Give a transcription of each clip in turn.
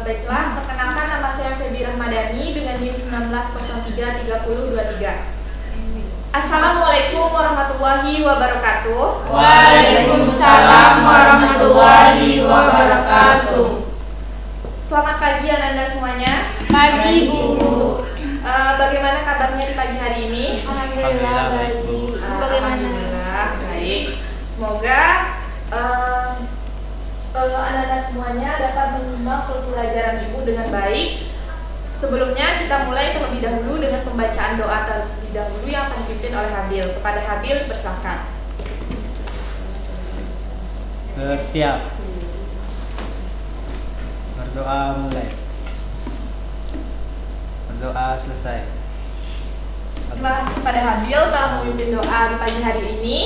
Baiklah, perkenalkan nama saya Febi Rahmadani dengan NIM 19033023. Assalamualaikum warahmatullahi wabarakatuh. Waalaikumsalam warahmatullahi wabarakatuh. Selamat pagi Anda semuanya. Pagi Bu. Bagaimana kabarnya di pagi hari ini? Alhamdulillah baik Bu. Bagaimana? Alhamdulillah baik. Semoga Anda semuanya dapat menyimak pelajaran Ibu dengan baik. Sebelumnya kita mulai terlebih dahulu dengan pembacaan doa terlebih dahulu yang akan dipimpin oleh Habil. Kepada Habil dipersilakan. Bersiap. Berdoa mulai. Berdoa selesai. Terima kasih kepada Habil telah memimpin doa di pagi hari ini.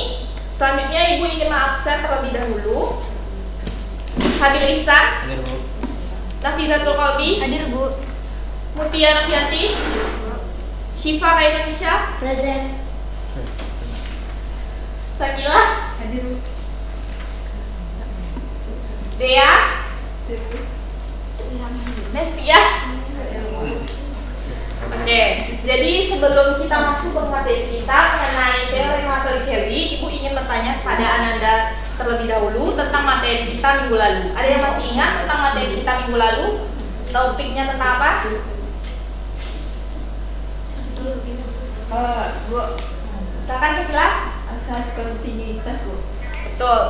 Selanjutnya Ibu ingin mengabsen terlebih dahulu Habil Ihsan, Hadir Bu. Nafizatul Qalbi, Hadir Bu. Mutia Novianti, Syifa Indonesia, Present. Sakila, Hadir Bu. Dea, Nestia. Oke, jadi sebelum kita masuk ke materi kita mengenai teorema Torricelli, Ibu ingin bertanya kepada Ananda terlebih dahulu tentang materi kita minggu lalu. Ada yang masih ingat tentang materi kita minggu lalu? Topiknya tentang apa? Bu, Silakan Syakila. asas kontinuitas Bu. Betul.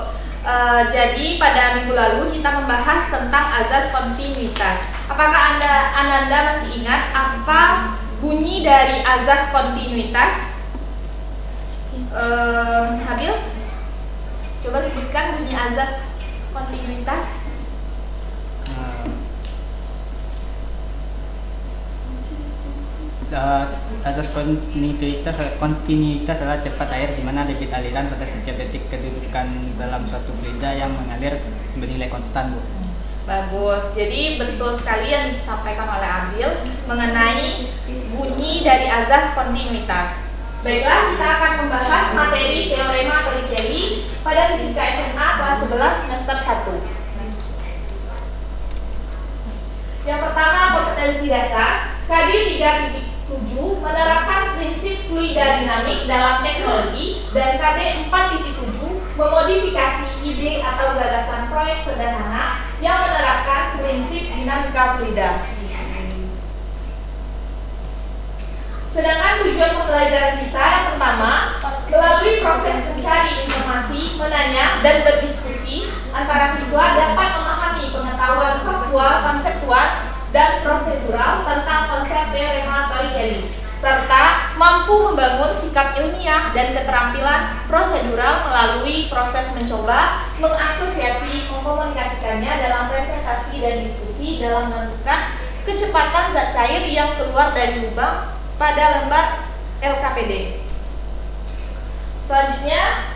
Jadi pada minggu lalu kita membahas tentang azas kontinuitas. Apakah Ananda masih ingat apa bunyi dari azas kontinuitas? Habil, coba sebutkan bunyi azas kontinuitas. Azas kontinuitas adalah cepat air di mana debit aliran pada setiap detik kedudukan dalam suatu fluida yang mengalir bernilai konstan Bu. Bagus. Jadi betul sekali yang disampaikan oleh Abil mengenai bunyi dari azas kontinuitas. Baiklah, kita akan membahas materi teorema Torricelli pada fisika SMA kelas 11 semester 1. Yang pertama, kompetensi dasar. KD 3.7 menerapkan prinsip fluida dinamik dalam teknologi, dan KD 4.7 memodifikasi ide atau gagasan proyek sederhana yang menerapkan prinsip dinamika fluida. Sedangkan tujuan pembelajaran kita yang pertama, melalui proses mencari informasi, menanya, dan berdiskusi, antara siswa dapat memahami pengetahuan faktual, konseptual, dan prosedural tentang konsep teorema Torricelli, serta mampu membangun sikap ilmiah dan keterampilan prosedural melalui proses mencoba, mengasosiasi, mengkomunikasikannya dalam presentasi dan diskusi dalam menentukan kecepatan zat cair yang keluar dari lubang pada lembar LKPD. Selanjutnya,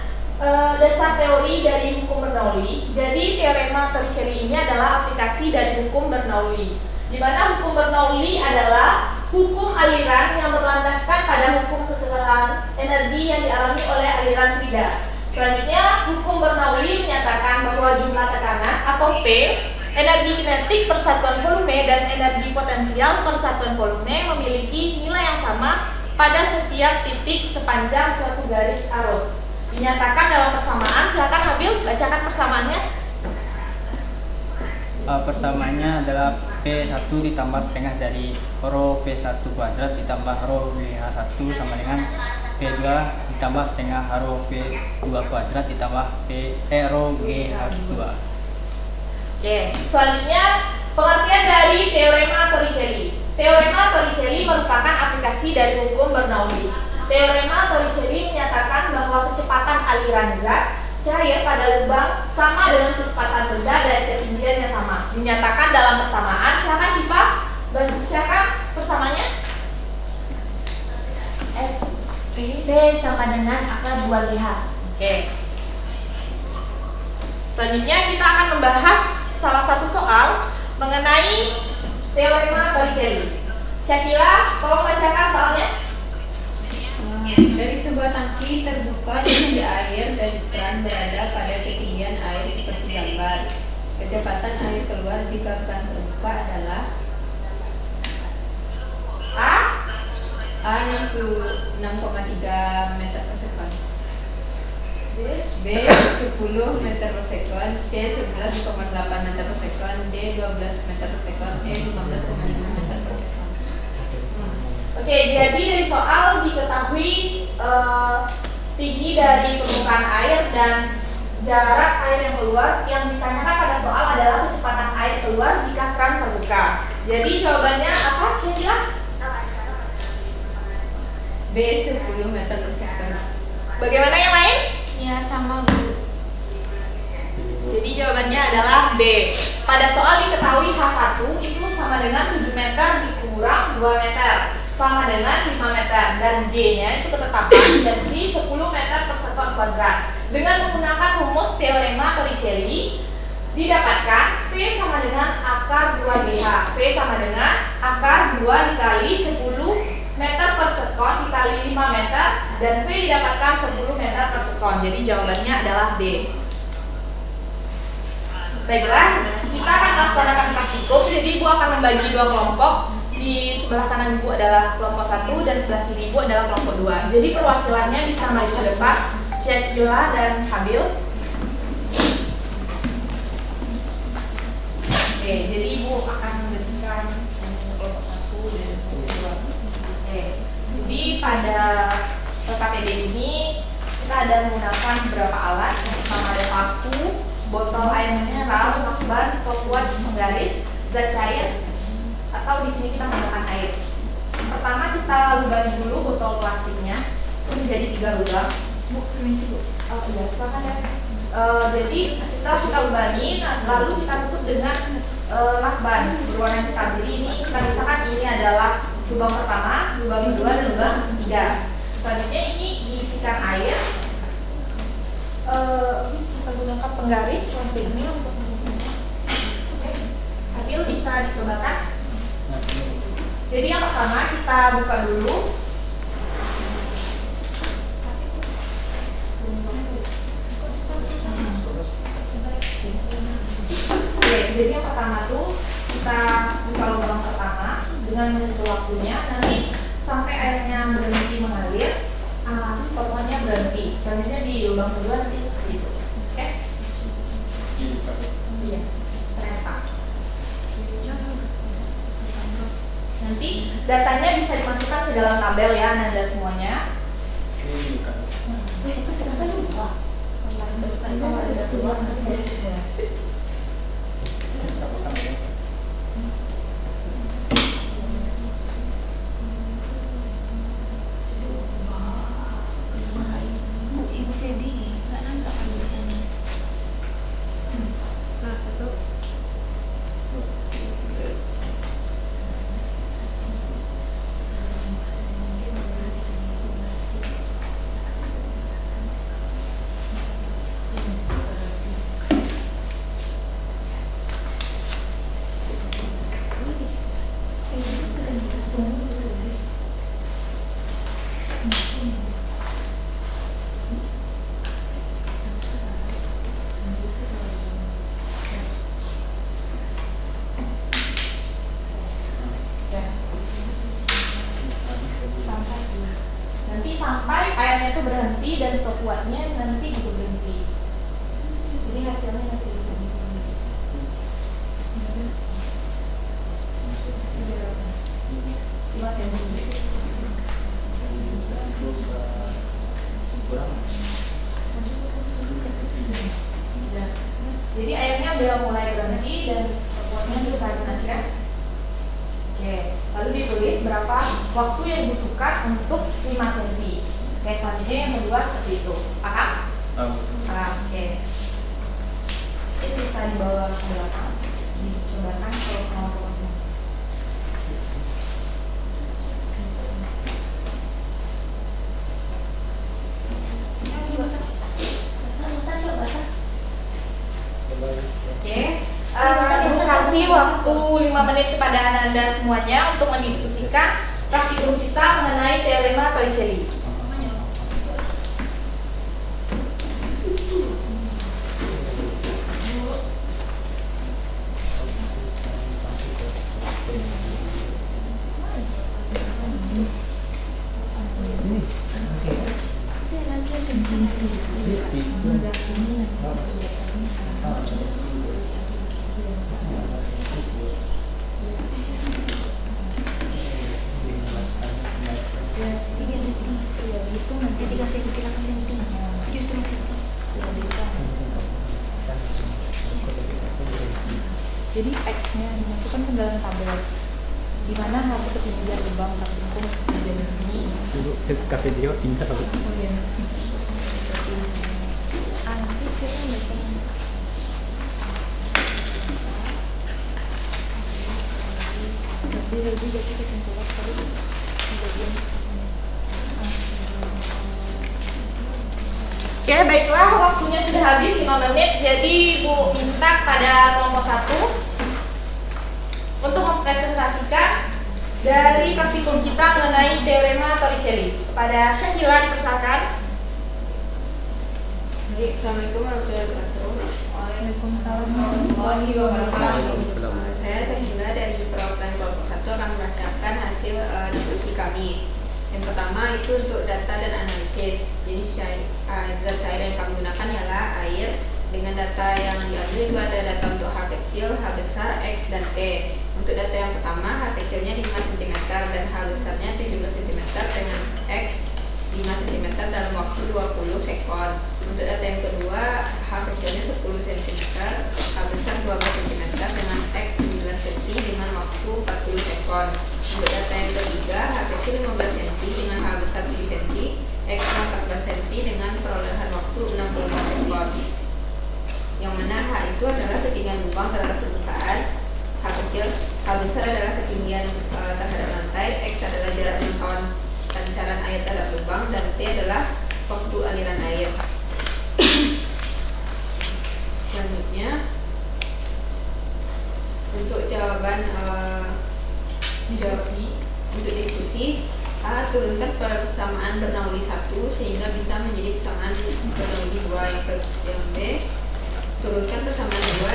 dasar teori dari hukum Bernoulli. Jadi teorema Torricelli ini adalah aplikasi dari hukum Bernoulli, di mana hukum Bernoulli adalah hukum aliran yang berlandaskan pada hukum kekekalan energi yang dialami oleh aliran fluida. Selanjutnya, hukum Bernoulli menyatakan bahwa jumlah tekanan atau P, energi kinetik per satuan volume, dan energi potensial per satuan volume memiliki nilai yang sama pada setiap titik sepanjang suatu garis arus. Dinyatakan dalam persamaan. Silakan Habil bacakan persamaannya. Persamaannya adalah P1 ditambah setengah dari rho P1 kuadrat ditambah rho WH1 sama dengan P2 ditambah setengah rho P2 kuadrat ditambah rho GH2. Oke, selanjutnya pengertian dari teorema Torricelli. Teorema Torricelli merupakan aplikasi dari hukum Bernoulli. Teorema Torricelli menyatakan bahwa kecepatan aliran zat cair pada lubang sama dengan kecepatan benda dan ketinggiannya sama. Dinyatakan dalam persamaan. Silakan Cipa bacakan persamaannya. V sama dengan akar 2GH. Oke. Selanjutnya kita akan membahas salah satu soal mengenai teorema Torricelli. Syakila, tolong bacakan soalnya. Dari sebuah tangki terbuka diisi air dan keran berada pada ketinggian air seperti gambar. Kecepatan air keluar jika keran terbuka adalah A 6,3 meter per sekon, B 10 meter per sekon, C 11,8 meter per sekon, D 12 meter per sekon, E 15,5 meter per sekon. Oke, jadi dari soal diketahui tinggi dari permukaan air dan jarak air yang keluar. Yang ditanyakan pada soal adalah kecepatan air keluar jika keran terbuka. Jadi jawabannya apa, Syakila? B 10 meter per sekon. Bagaimana yang lain? Ya sama Bu. Jadi jawabannya adalah B. Pada soal diketahui H1 itu sama dengan 7 meter dikurang 2 meter sama dengan 5 meter, dan G-nya itu ketetapan dari 10 meter per sekon kuadrat. Dengan menggunakan rumus teorema Torricelli didapatkan P sama dengan akar 2GH. P sama dengan akar 2 dikali 10 meter per sekon dikali 5 meter, dan P didapatkan 10 meter per sekon. Jadi jawabannya adalah B. Baiklah, kita akan melaksanakan praktikum. Jadi Ibu akan membagi dua kelompok. Di sebelah kanan Ibu adalah kelompok 1 dan sebelah kiri Ibu adalah kelompok 2. Jadi perwakilannya bisa maju ke depan, Syakila dan Habil. Oke, jadi Ibu akan memberikan kelompok 1 dan kelompok 2. Oke. Jadi pada PKPD ini kita ada menggunakan beberapa alat. Yang pertama ada paku, botol air mineral, lakban, stopwatch, penggaris, zat cair, atau di sini kita menggunakan air. Pertama kita lubangi dulu botol plastiknya itu menjadi 3 lubang. Bu, permisi Bu. Oh iya, silakan ya. Jadi setelah kita lubangi, lalu kita tutup dengan lakban berwarna hitam. Jadi ini kita misalkan ini adalah lubang pertama, lubang kedua, dan lubang ketiga. Selanjutnya ini diisikan air. Kita gunakan penggaris seperti ini untuk oke. Habil bisa dicobakan. Jadi yang pertama kita buka dulu. Oke, jadi yang pertama tuh kita buka lubang pertama dengan menentu waktunya. Nanti sampai airnya berhenti mengalir, stopwatchnya berhenti. Selanjutnya di lubang kedua nanti seperti itu. Oke? Iya, serentak. Nanti datanya bisa dimasukkan ke dalam tabel ya Anda semuanya. Ibu Feby nggak nangkap tulisannya. Nanti sampai airnya itu berhenti dan stopwatchnya nanti juga berhenti. Jadi hasilnya nanti berhenti. Jadi airnya udah mulai berhenti dan stopwatchnya bisa dinaikkan. Oke, lalu ditulis berapa waktu yang dibutuhkan untuk 5 cm. Oke, selanjutnya yang kedua seperti itu. Paham? Paham, oke. Ini bisa dibawa ke belakang. Dicobakan kalau mau masing-masing. Oke, Ibu kasih waktu 5 menit kepada Anda semuanya untuk mendiskusikan praktikum kita mengenai teorema Torricelli. masukkan ke dalam tabel di mana harga ketinggian lubang hukum ketinggian ini. Dulu ke video tinggal. Oh iya. Nanti saya baca. Lebih jadi kesimpulan tadi bagian. Oke, baiklah, waktunya sudah habis 5 menit. Jadi Bu minta pada kelompok 1 untuk mempresentasikan dari praktikum kita mengenai teorema Torricelli. Kepada Syakila dipersilakan. Baik, Assalamualaikum warahmatullahi wabarakatuh. Waalaikumsalam warahmatullahi wabarakatuh. Waalaikumsalam. Saya Sakila dari perwakilan kelompok 1 akan membacakan hasil diskusi kami. Yang pertama itu untuk data dan analisis. Jadi zat cair yang kami gunakan ialah air. Dengan data yang diambil itu ada data untuk H kecil, H besar, X, dan T. Untuk data yang pertama, H kecilnya 5 cm dan H besarnya 17 cm dengan X 5 cm dalam waktu 20 sekon. Untuk data yang kedua, H kecilnya 10 cm, H besar 12 cm dengan X 9 cm dengan waktu 40 sekon. Untuk data yang ketiga, H kecil 15 cm dengan H besar 7 cm, X 14 cm dengan perolehan waktu 65 sekon. Yang mana H itu adalah ketinggian lubang terhadap permukaan, H kecil, H besar adalah ketinggian terhadap lantai, X adalah jarak jangkauan pancaran air terhadap lubang, dan T adalah waktu aliran air. Selanjutnya untuk jawaban diskusi A. Turunkan persamaan Bernoulli 1 sehingga bisa menjadi persamaan Bernoulli 2. Yang B. Turunkan persamaan 2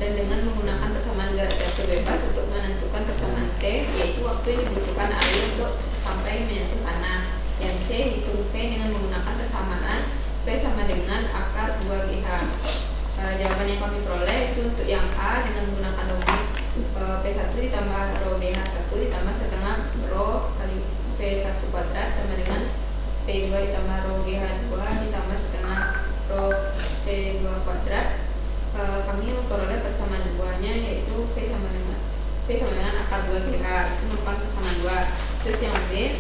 dan dengan menggunakan persamaan gerak jatuh bebas untuk menentukan persamaan T, yaitu waktu yang dibutuhkan air untuk sampai menyentuh tanah. Yang C. Hitung P dengan menggunakan persamaan P sama dengan akar 2GH. Jawaban yang kami peroleh itu untuk yang A dengan menggunakan rumus P1 ditambah rho BH1 ditambah setengah rho kali P1 kuadrat sama dengan P2 ditambah rho BH2 ditambah setengah rho P2 kuadrat. Kami memperoleh persamaan 2-nya yaitu P sama dengan akar 2GH. Itu merupakan persamaan 2. Terus yang B,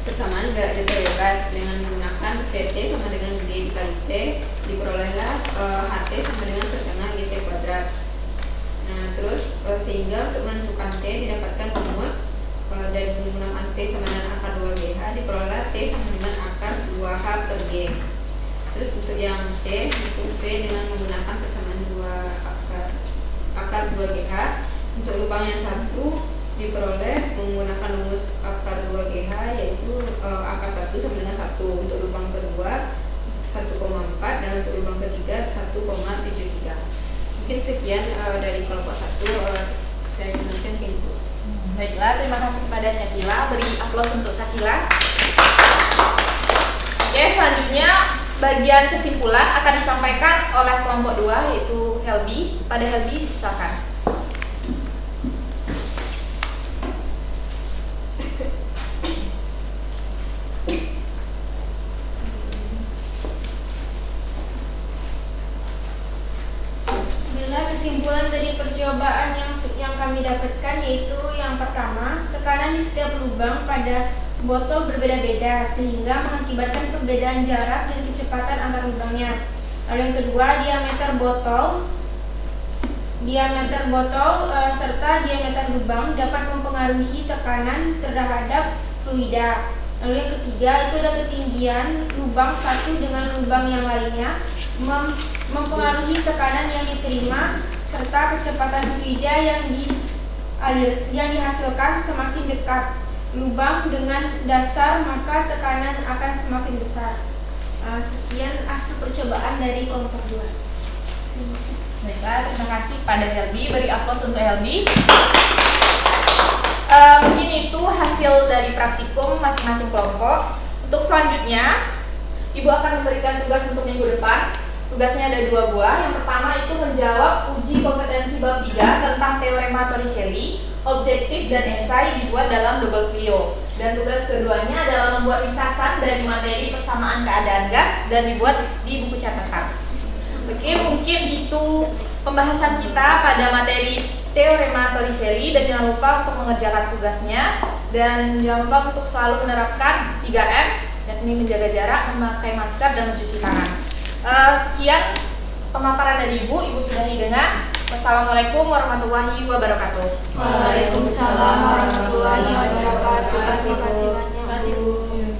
persamaan gerak jatuh bebas dengan menggunakan PT sama dengan G dikali T, diperolehlah HT sama dengan setengah GT kuadrat. Nah, terus sehingga untuk menentukan T didapatkan rumus dari menggunakan P sama dengan akar 2GH, diperoleh T sama dengan akar 2H per G. Terus untuk yang C, untuk P dengan menggunakan persamaan 2 akar 2GH. Untuk lubang yang 1 diperoleh menggunakan rumus akar 2GH yaitu akar 1 sama dengan 1. Untuk lubang kedua 1,4 dan untuk lubang ketiga 1,73. Mungkin sekian dari kelompok 1. Saya kembalikan ke Ibu. Baiklah, terima kasih kepada Syakila. Beri aplaus untuk Syakila. Oke, selanjutnya bagian kesimpulan akan disampaikan oleh kelompok 2 yaitu Helbi. Pada Helbi, silakan. Kesimpulan dari percobaan yang kami dapatkan yaitu yang pertama, tekanan di setiap lubang pada botol berbeda-beda sehingga mengakibatkan perbedaan jarak dan kecepatan antar lubangnya. Lalu yang kedua, diameter botol serta diameter lubang dapat mempengaruhi tekanan terhadap fluida. Lalu yang ketiga, itu ada ketinggian lubang satu dengan lubang yang lainnya mempengaruhi tekanan yang diterima serta kecepatan fluida yang dihasilkan. Semakin dekat lubang dengan dasar maka tekanan akan semakin besar. Sekian hasil percobaan dari kelompok 2. Baiklah, terima kasih pada Helbi. Beri aplaus untuk Helbi. Mungkin itu hasil dari praktikum masing-masing kelompok. Untuk selanjutnya, Ibu akan memberikan tugas untuk minggu depan. Tugasnya ada 2 buah. Yang pertama itu menjawab uji kompetensi bab 3 tentang teorema Torricelli, objektif dan esai dibuat dalam double folio. Dan tugas keduanya adalah membuat ringkasan dari materi persamaan keadaan gas dan dibuat di buku catatan. Oke, mungkin itu pembahasan kita pada materi teorema Torricelli, dan jangan lupa untuk mengerjakan tugasnya, dan jangan lupa untuk selalu menerapkan 3M, yakni menjaga jarak, memakai masker, dan mencuci tangan. Sekian pemaparan dari Ibu sudahi dengan. Wassalamualaikum warahmatullahi wabarakatuh. Waalaikumsalam warahmatullahi wabarakatuh. Terima kasih banyak.